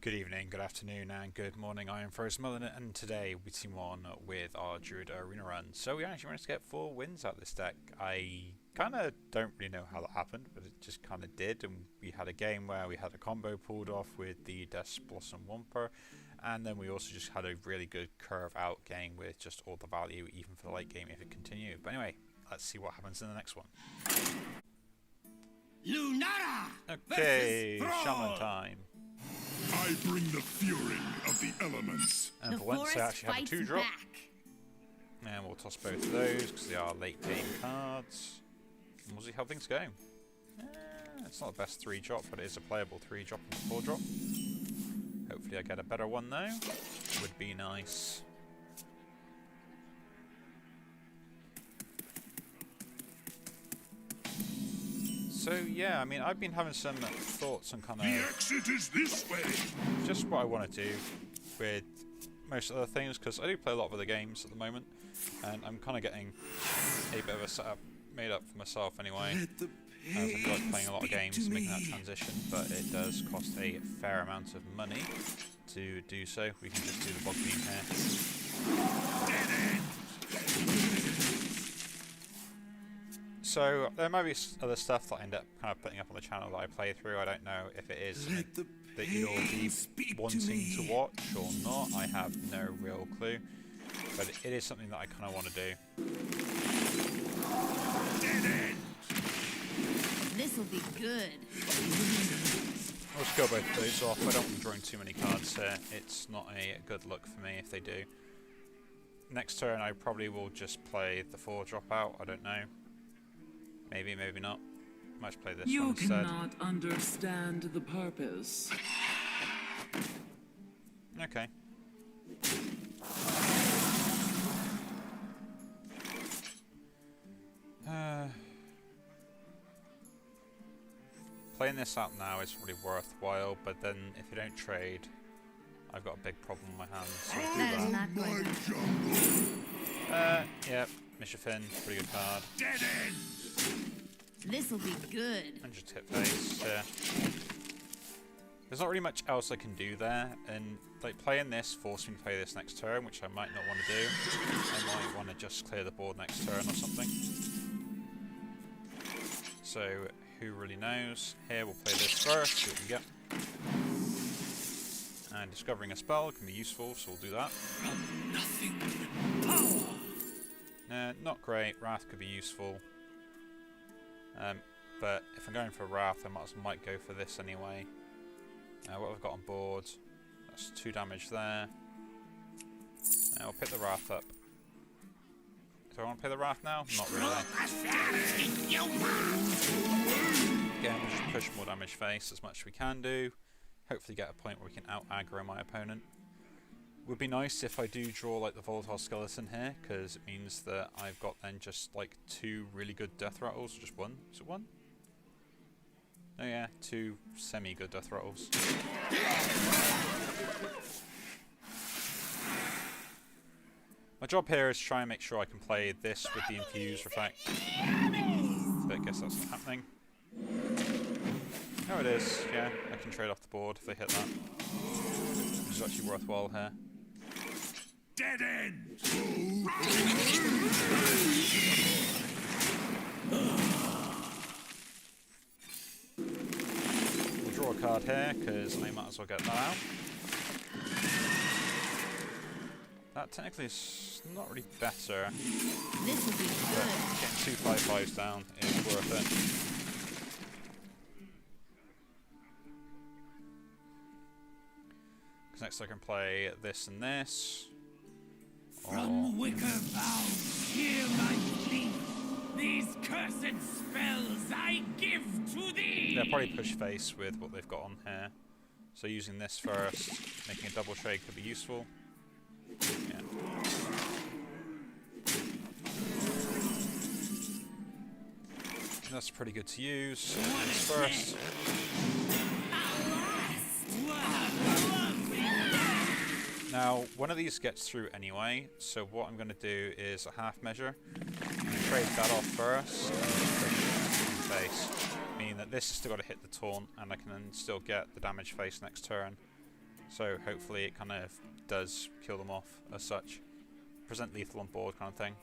Good evening, good afternoon, and good morning. I am Frozen, and today we team on with our Druid arena run. So we actually managed to get 4 wins out of this deck. I kind of don't really know how that happened, but it just kind of did. And we had a game where we had a combo pulled off with the Death Blossom Wumper, and then we also just had a really good curve out game with just all the value, even for the late game if it continued. But anyway, let's see what happens in the next one. Lunara! Okay, Shaman time. I bring the fury of the elements. And for once I actually have a 2-drop. And we'll toss both of those because they are late game cards. And we'll see how things go. It's not the best 3-drop, but it is a playable 3-drop and 4-drop. Hopefully I get a better one though. Would be nice. So yeah, I mean, I've been having some thoughts on kind of... The exit is this way! Just what I want to do with most other things, because I do play a lot of other games at the moment, and I'm kind of getting a bit of a setup made up for myself anyway. As I feel like playing a lot of games and making that transition, but it does cost a fair amount of money to do so. We can just do the bog beam here. So there might be other stuff that I end up kind of putting up on the channel that I play through. I don't know if it is something that you'll be wanting to watch or not. I have no real clue, but it is something that I kind of want to do. This will be good. I'll just go both of those off. I don't want them drawing too many cards here. It's not a good look for me if they do. Next turn I probably will just play the 4-drop out. I don't know. Maybe, maybe not. Might play this one instead. You cannot understand the purpose. Okay. Playing this out now is probably worthwhile, but then if you don't trade, I've got a big problem on my hands. So I'll That do is not going that. Yeah, Misha Finn, pretty good card. Dead end! This will be good. And just hit face, yeah. There's not really much else I can do there, and like playing this forced me to play this next turn, which I might not want to do. I might want to just clear the board next turn or something. So, who really knows? Here, we'll play this first, see what we get. And discovering a spell can be useful, so we'll do that. From nothing. Not great. Wrath could be useful. But if I'm going for Wrath, I might go for this anyway. What have I got on board? That's 2 damage there. We'll pick the Wrath up. Do I want to play the Wrath now? Not really. Again, we'll just push more damage face as much as we can do. Hopefully get a point where we can out-aggro my opponent. Would be nice if I do draw like the Volatile Skeleton here, because it means that I've got then just like 2 really good Death Rattles, or just 1? Is it 1? Oh yeah, 2 semi-good Death Rattles. My job here is to try and make sure I can play this with the Infused Reflect. But I guess that's not happening. Oh, it is. Yeah, I can trade off the board if they hit that. Which is actually worthwhile here. Dead end! We'll draw a card here, because I might as well get that out. That technically is not really better. This will be But good. getting 2 5/5s down is worth it. Because next I can play this and this. From wicker bound, hear my plea. These cursed spells I give to thee. They'll probably push face with what they've got on here. So using this first, making a double trade could be useful. Yeah. That's pretty good to use. This first. Now, one of these gets through anyway, so what I'm going to do is a half measure. I'm going to trade that off first, and push face, meaning that this has still got to hit the taunt, and I can then still get the damage face next turn. So hopefully it kind of does kill them off as such. Present lethal on board kind of thing.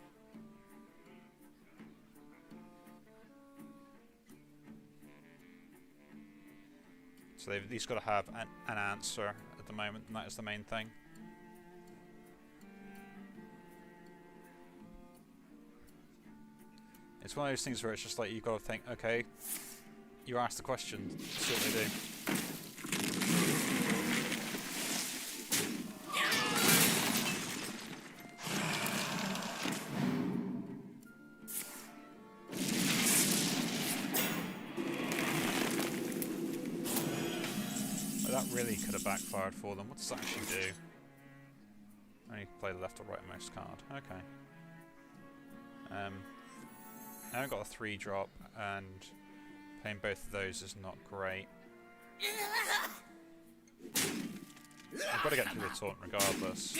So they've at least got to have an answer at the moment, and that is the main thing. It's one of those things where it's just like you've got to think, okay, you ask the question, see what they do. That really could have backfired for them. What does that actually do? Only play the left or rightmost card. Okay. I haven't got a 3-drop, and playing both of those is not great. I've got to get through the taunt regardless.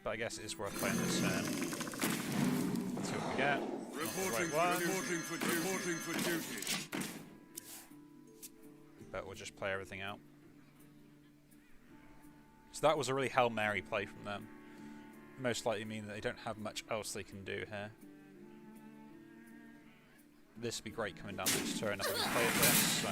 But I guess it is worth playing this turn. Let's see what we get. Reporting for duty. But we'll just play everything out. So that was a really Hail Mary play from them. Most likely mean that they don't have much else they can do here. This would be great coming down this turn if I can play this, so...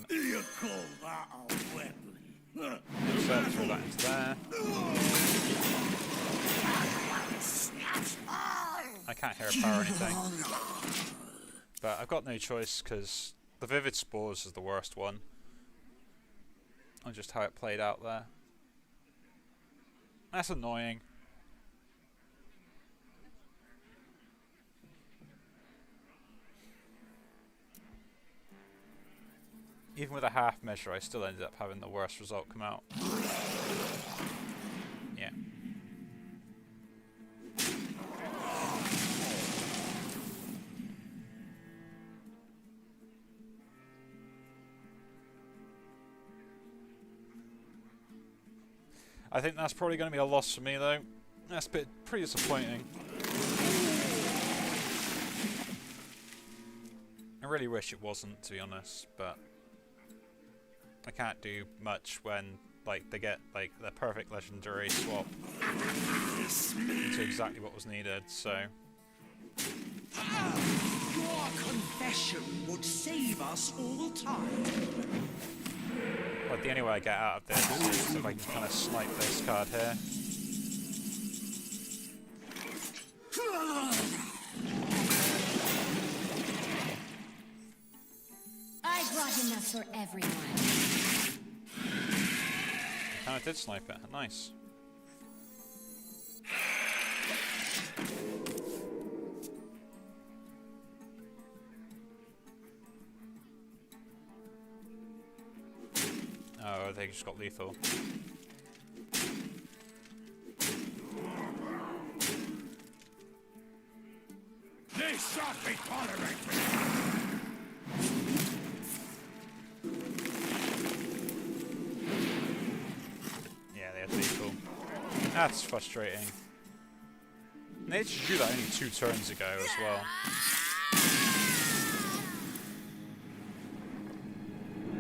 You call that a weapon? So throw that into there. I can't hear a power or anything. But I've got no choice because the Vivid Spores is the worst one. And just how it played out there. That's annoying. Even with a half measure, I still ended up having the worst result come out. Yeah. I think that's probably going to be a loss for me, though. That's pretty disappointing. I really wish it wasn't, to be honest, but I can't do much when they get the perfect legendary swap into exactly what was needed. So your confession would save us all time. But the only way I get out of this is if I can kind of snipe this card here. I brought enough for everyone. And I did snipe it. Nice. Oh, they just got lethal. This shall be tolerated. Yeah, they had lethal. That's frustrating. And they should do that only 2 turns ago as well.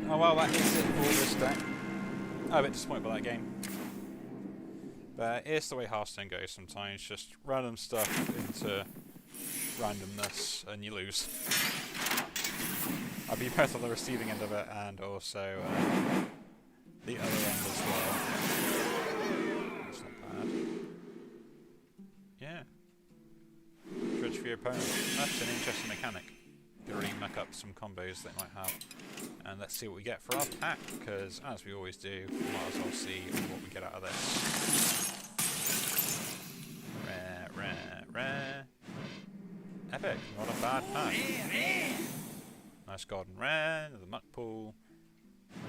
Oh well, that is it for this deck. I'm a bit disappointed by that game. But it's the way Hearthstone goes sometimes. Just random stuff into randomness and you lose. I'll be both on the receiving end of it and also the other end as well. That's not bad. Yeah. Judge for your opponent. That's an interesting mechanic. You can really muck up some combos they might have. And let's see what we get for our pack, because as we always do, we might as well see what we get out of this. Rare, rare, rare. Epic, not a bad pack. Nice golden rare, another muck pool.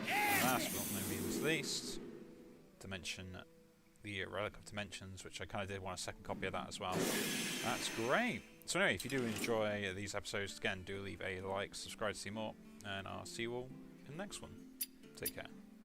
And last but not means least, Dimension the Relic of Dimensions, which I kind of did want a second copy of that as well. That's great. So anyway, if you do enjoy these episodes, again, do leave a like, subscribe to see more, and I'll see you all in the next one. Take care.